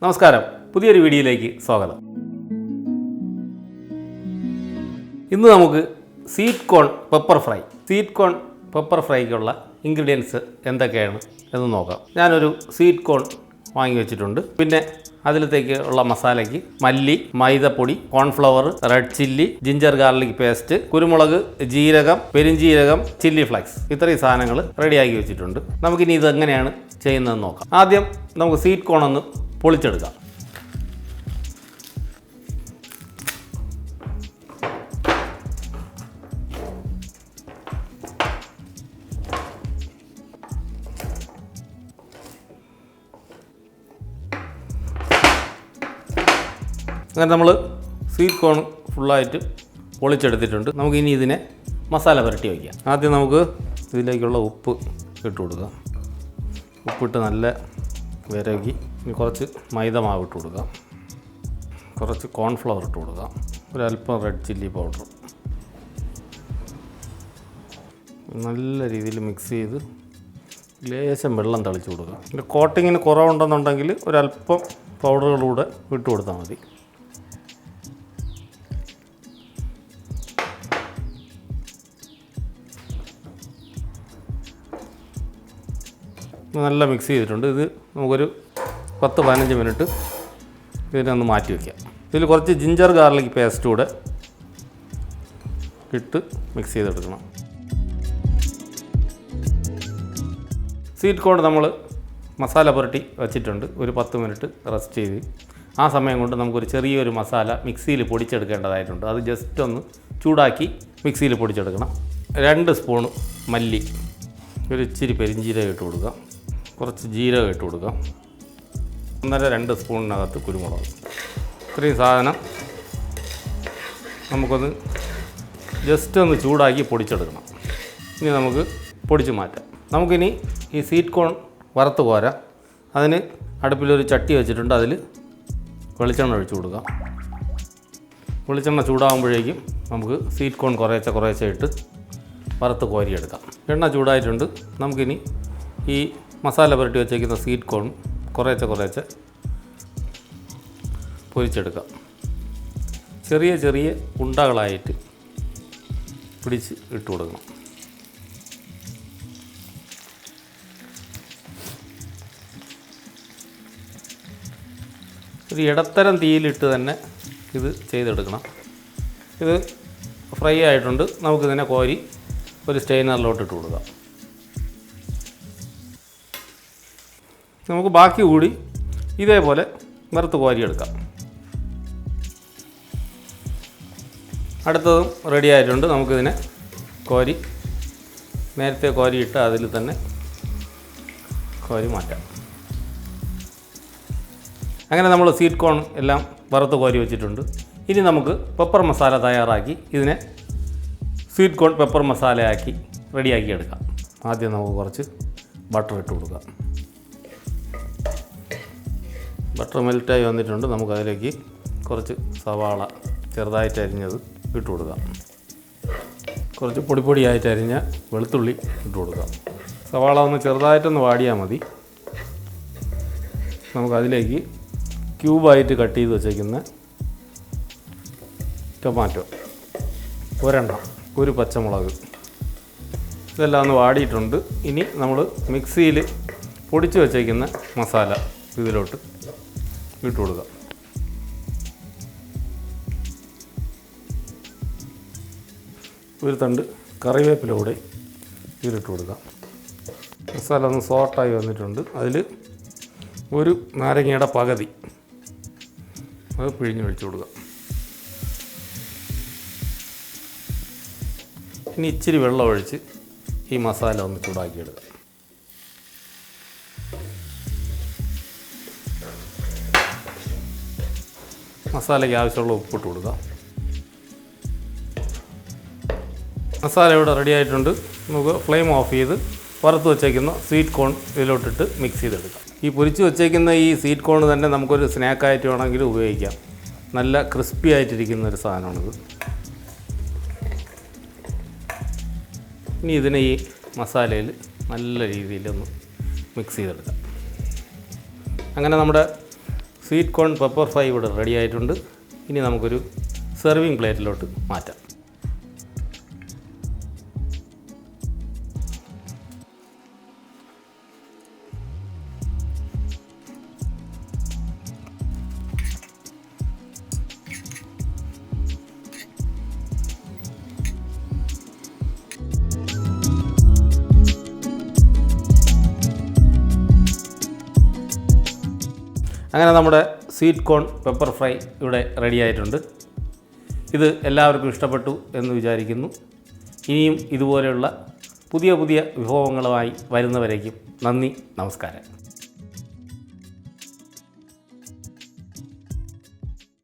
നമസ്കാരം, പുതിയൊരു വീഡിയോയിലേക്ക് സ്വാഗതം. ഇന്ന് നമുക്ക് സ്വീറ്റ് കോൺ പെപ്പർ ഫ്രൈക്കുള്ള ഇൻഗ്രീഡിയൻസ് എന്തൊക്കെയാണ് എന്ന് നോക്കാം. ഞാനൊരു സ്വീറ്റ് കോൺ വാങ്ങി വെച്ചിട്ടുണ്ട്. പിന്നെ അതിലത്തേക്ക് ഉള്ള മസാലയ്ക്ക് മല്ലി, മൈദപ്പൊടി, cornflour, red chilli, ginger garlic paste, കുരുമുളക്, ജീരകം, പെരിഞ്ജീരകം, ചില്ലി ഫ്ലേക്സ്, ഇത്രയും സാധനങ്ങൾ റെഡിയാക്കി വെച്ചിട്ടുണ്ട്. നമുക്കിനി ഇതെങ്ങനെയാണ് ചെയ്യുന്നതെന്ന് നോക്കാം. ആദ്യം നമുക്ക് സ്വീറ്റ് കോൺ ഒന്ന് പൊളിച്ചെടുക്കാം. അങ്ങനെ നമ്മൾ സ്വീറ്റ് കോൺ ഫുള്ളായിട്ട് പൊളിച്ചെടുത്തിട്ടുണ്ട്. നമുക്കിനി ഇതിനെ മസാല പുരട്ടി വയ്ക്കാം. ആദ്യം നമുക്ക് ഇതിലേക്കുള്ള ഉപ്പ് ഇട്ട് കൊടുക്കാം. ഉപ്പിട്ട് നല്ല വിരകി ഇനി കുറച്ച് മൈദ മാവ് ഇട്ട് കൊടുക്കാം. കുറച്ച് കോൺഫ്ലവർ ഇട്ട് കൊടുക്കാം. ഒരല്പം റെഡ് ചില്ലി പൗഡർ നല്ല രീതിയിൽ മിക്സ് ചെയ്ത് ലേശം വെള്ളം തളിച്ച് കൊടുക്കാം. പിന്നെ കോട്ടിങ്ങിന് കുറവുണ്ടെന്നുണ്ടെങ്കിൽ ഒരല്പം പൗഡറുകളൂടെ ഇട്ട് കൊടുത്താൽ മതി. നല്ല മിക്സ് ചെയ്തിട്ടുണ്ട്. ഇത് നമുക്കൊരു 10-15 മിനിറ്റ് ഇതിനെ ഒന്ന് മാറ്റി വയ്ക്കാം. ഇതിൽ കുറച്ച് ജിഞ്ചർ ഗാർലിക് പേസ്റ്റ് കൂടെ ഇട്ട് മിക്സ് ചെയ്തെടുക്കണം. സ്വീറ്റ് കോൺ നമ്മൾ മസാല പുരട്ടി വച്ചിട്ടുണ്ട്. ഒരു 10 മിനിറ്റ് റെസ്റ്റ് ചെയ്ത് ആ സമയം കൊണ്ട് നമുക്കൊരു ചെറിയൊരു മസാല മിക്സിയിൽ പൊടിച്ചെടുക്കേണ്ടതായിട്ടുണ്ട്. അത് ജസ്റ്റ് ഒന്ന് ചൂടാക്കി മിക്സിയിൽ പൊടിച്ചെടുക്കണം. 2 സ്പൂൺ മല്ലി, ഒരു ഇച്ചിരി പെരിഞ്ജീരകം ഇട്ട് കൊടുക്കാം. കുറച്ച് ജീരകം ഇട്ട് കൊടുക്കാം. 1.5-2 സ്പൂണിനകത്ത് കുരുമുളക്. ഇത്രയും സാധനം നമുക്കൊന്ന് ജസ്റ്റ് ഒന്ന് ചൂടാക്കി പൊടിച്ചെടുക്കണം. ഇനി നമുക്ക് പൊടിച്ച് മാറ്റാം. നമുക്കിനി ഈ സ്വീറ്റ് കോൺ വറുത്ത് കോരാം. അതിന് അടുപ്പിലൊരു ചട്ടി വെച്ചിട്ടുണ്ട്. അതിൽ വെളിച്ചെണ്ണ ഒഴിച്ച് കൊടുക്കാം. വെളിച്ചെണ്ണ ചൂടാകുമ്പോഴേക്കും നമുക്ക് സ്വീറ്റ് കോൺ കുറേശ്ശെ ഇട്ട് വറുത്ത് കോരിയെടുക്കാം. എണ്ണ ചൂടായിട്ടുണ്ട്. നമുക്കിനി ഈ മസാല പുരട്ടി വെച്ചേക്കുന്ന സ്വീറ്റ് കോൺ കുറേശ്ശെ പൊരിച്ചെടുക്കാം. ചെറിയ ഉണ്ടകളായിട്ട് പിടിച്ച് ഇട്ട് കൊടുക്കണം. ഒരു ഇടത്തരം തീയിലിട്ട് തന്നെ ഇത് ചെയ്തെടുക്കണം. ഇത് ഫ്രൈ ആയിട്ടുണ്ട്. നമുക്കിതിനെ കോരി ഒരു സ്റ്റെയിനറിലോട്ട് ഇട്ട് കൊടുക്കാം. നമുക്ക് ബാക്കി കൂടി ഇതേപോലെ വറുത്ത് കോരിയെടുക്കാം. അടുത്തതും റെഡി ആയിട്ടുണ്ട്. നമുക്കിതിനെ നേരത്തെ കോരിയിട്ട് അതിൽ തന്നെ കോരി മാറ്റാം. അങ്ങനെ നമ്മൾ സ്വീറ്റ് കോൺ എല്ലാം വറുത്ത് കോരി വെച്ചിട്ടുണ്ട്. ഇനി നമുക്ക് പെപ്പർ മസാല തയ്യാറാക്കി ഇതിനെ സ്വീറ്റ് കോൺ പെപ്പർ മസാലയാക്കി റെഡിയാക്കി എടുക്കാം. ആദ്യം നമുക്ക് കുറച്ച് ബട്ടർ ഇട്ട് കൊടുക്കാം. ബട്ടർ മെൽറ്റായി വന്നിട്ടുണ്ട്. നമുക്കതിലേക്ക് കുറച്ച് സവാള ചെറുതായിട്ട് അരിഞ്ഞത് ഇട്ട് കൊടുക്കാം. കുറച്ച് പൊടിയായിട്ട് അരിഞ്ഞ വെളുത്തുള്ളി ഇട്ട് കൊടുക്കാം. സവാള ഒന്ന് ചെറുതായിട്ടൊന്ന് വാടിയാൽ മതി. നമുക്കതിലേക്ക് ക്യൂബായിട്ട് കട്ട് ചെയ്ത് വെച്ചേക്കുന്ന ടൊമാറ്റോ, ഒരെണ്ണം, ഒരു പച്ചമുളക്, ഇതെല്ലാം ഒന്ന് വാടിയിട്ടുണ്ട്. ഇനി നമ്മൾ മിക്സിയിൽ പൊടിച്ച് വെച്ചേക്കുന്ന മസാല ഇതിലോട്ട് ഇട്ട് കൊടുക്കാം. ഒരു തണ്ട് കറിവേപ്പില കൂടെ ഇതിലിട്ട് കൊടുക്കാം. മസാല ഒന്ന് സോട്ടായി വന്നിട്ടുണ്ട്. അതിൽ ഒരു നാരങ്ങയുടെ പകുതി അത് പിഴിഞ്ഞൊഴിച്ച് കൊടുക്കാം. ഇനി ഇച്ചിരി വെള്ളം ഒഴിച്ച് ഈ മസാല ഒന്ന് ചൂടാക്കിയെടുക്കാം. മസാലയ്ക്ക് ആവശ്യമുള്ള ഉപ്പിട്ട് കൊടുക്കാം. മസാല ഇവിടെ റെഡി ആയിട്ടുണ്ട്. നമുക്ക് ഫ്ലെയിം ഓഫ് ചെയ്ത് വറുത്ത് വെച്ചേക്കുന്ന സ്വീറ്റ് കോൺ ഇതിലോട്ടിട്ട് മിക്സ് ചെയ്തെടുക്കാം. ഈ പൊരിച്ച് വെച്ചേക്കുന്ന ഈ സ്വീറ്റ് കോൺ തന്നെ നമുക്കൊരു സ്നാക്കായിട്ട് വേണമെങ്കിൽ ഉപയോഗിക്കാം. നല്ല ക്രിസ്പി ആയിട്ടിരിക്കുന്നൊരു സാധനമാണിത്. ഇനി ഇതിനെ ഈ മസാലയിൽ നല്ല രീതിയിലൊന്ന് മിക്സ് ചെയ്തെടുക്കാം. അങ്ങനെ നമ്മുടെ സ്വീറ്റ് കോൺ പെപ്പർ ഫ്രൈ ഇവിടെ റെഡി ആയിട്ടുണ്ട്. ഇനി നമുക്കൊരു സെർവിങ് പ്ലേറ്റിലോട്ട് മാറ്റാം. അങ്ങനെ നമ്മുടെ സ്വീറ്റ് കോൺ പെപ്പർ ഫ്രൈ ഇവിടെ റെഡി ആയിട്ടുണ്ട്. ഇത് എല്ലാവർക്കും ഇഷ്ടപ്പെട്ടു എന്ന് വിചാരിക്കുന്നു. ഇനിയും ഇതുപോലെയുള്ള പുതിയ പുതിയ വിഭവങ്ങളുമായി വരുന്നവരേക്കും നന്ദി, നമസ്കാരം.